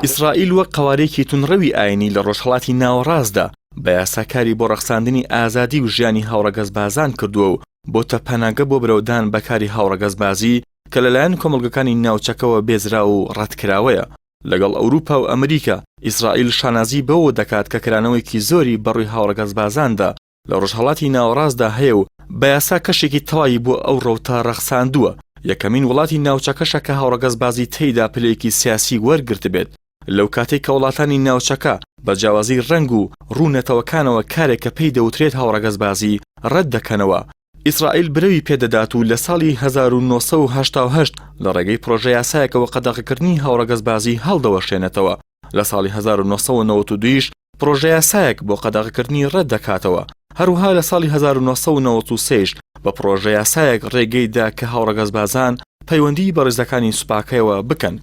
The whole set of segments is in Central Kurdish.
ئیسرائیل وەک قەوارەیەکی تونڕەوی ئاینی لە ڕۆژهەڵاتی ناوەڕاستدا بە یاساکاری بۆ ڕەخساندنی ئازادی و ژیانی هاوڕەگەزبازان کردووە و بۆتە پەناگە بۆ برەودان بەکاری هاوڕەگەزبازی کە لەلایەن کۆمەڵگەکانی ناوچەکەوە بێزرا و ڕەتکراوەیە. لەگەڵ ئەوروپا و ئەمریکا ئیسرائیل شانازی بەوە دەکات کە کرانەوەیکی زۆری بەڕووی هاوڕەگەزبازاندا لە ڕۆژهەڵاتی ناوەڕاستدا هەیە و بە یاسا کەشێکی تەواوی بۆ ئەو ڕەوتە ڕەخساندووە. یەکەمین وڵاتی ناوچەکەشە کە هاوڕەگەزبازی تێیدا پلەیەکی سیاسی وەرگرت بێت. لەو کاتێک کە وڵاتانی ناوچەکە بە جیاوازی ڕەنگ و ڕوونەتەوەکانەوە کارێک کە پێی دەوترێت هاوڕەگەزبازی ڕەت دەکەنەوە. ئیسرائیل برەوی پێدەدات و لە ساڵی 1970 لە ڕێگەی پرۆژە یاسایەکەوە قەدەغەکردنی هاوڕەگەزبازی هەڵدەوەشێنێتەوە. لە ساڵی 1992 پرۆژە یاسایەک بۆ قەدەغەکردنی ڕەت دەکاتەوە. هەروها لە ساڵی 1993 بە پرۆژە یاسایەک ڕێگەیدا کە هاوڕەگەزبازان پەیوەندی بە ڕێزەکانی سوپاکەیەوە بکەن.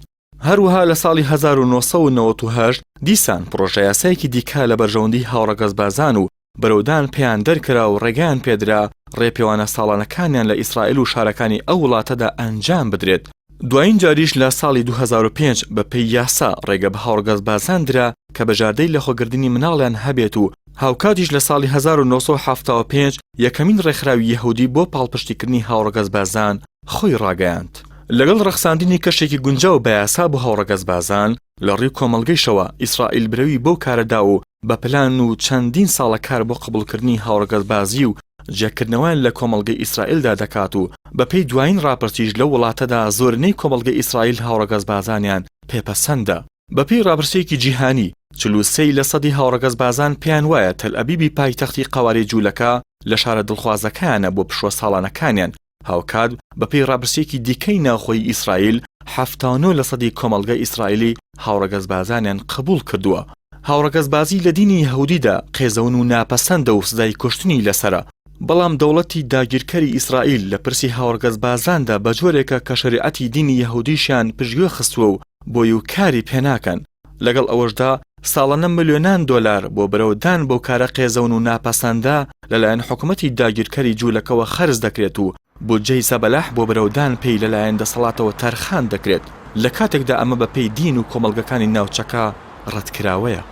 هەروها لە ساڵی 1998 دیسان پرۆژە یاسایەکی دیکە لە بەرژەوەندی هاوڕەگەزبازان و بەرەودان پێیان دەرکرا و ڕێگەیان پێدرا ڕێپێوانە ساڵانەکانیان لە ئیسرائیل و شارەکانی ئەو وڵاتەدا ئەنجام بدرێت. دوایین جاریش لە ساڵی 2005 بە پێی یاسا ڕێگە بە هاوڕەگەزبازان درا کە بەژاردەی لەخۆگردنی مناڵیان هەبێت و هاوکاتیش لە ساڵی 1975 یەکەمین ڕێکخراوی یەهودی بۆ پاڵپشتیکردنی هاوڕەگەزبازان خۆی ڕاگەیاند. لەگەڵ ڕەخساندنی کەشێکی گونجاو بە یاسا بۆ هاوڕەگەزبازان لە ڕێی کۆمەڵگەیشەوە ئیسرائیل برەوی بۆ کارەدا و بە پلان و چەندین ساڵە کار بۆ قبولکردنی هاوڕەگەزبازی و جێکردنەوەیان لە کۆمەڵگەی ئیسرائیلدا دەکات و بەپێی دوایین ڕاپرسیش لە وڵاتەدا زۆرینەی کۆمەڵگەی ئیسرائیل هاوڕەگەزبازانیان پێپەسەندە. بەپێی ڕاپرسیەکی جیهانی 43% هاوڕەگەزبازان پێیان وایە تەل ئەبیبی پایتەختی قەوارەی جوولەکە لە شارە دڵخوازەکانە بۆ پشووە ساڵانەکانیان. هاوکات بەپێی ڕاپرسیەکی دیکەی ناوخۆی ئیسرائیل 79% کۆمەڵگە ئیسرائیلی هاوڕەگەزبازانیان قبول کردووە. هاوڕەگەزبازی لە دینی یەهودیدا قێزەون و ناپەسەندە و سزای کوشتنی لەسرە. بەڵام دەوڵەتی داگیرکەری ئیسرائیل لە پرسی هاوڕەگەزبازاندا بە جۆرێکە کە شریعەتی دینی یەهودیشیان پشتگوێ خستووە و بۆی و کاری پێناکەن. لەگەڵ ئەوەشدا ساڵانە ملیۆنان دۆلار بۆ برەودان بۆ کارە قێزەون و ناپەسەندە لەلایەن حکوومەتی داگیرکەری جوولەکەوە خەرج دەکرێت و بودجەی سەبەلاح بۆ برەودان پێی لەلایەن دەسەڵاتەوە تەرخان دەکرێت لە کاتێکدا ئەمە بە پێی دین و کۆمەڵگەکانی ناوچەکە ڕەتکراوەیە.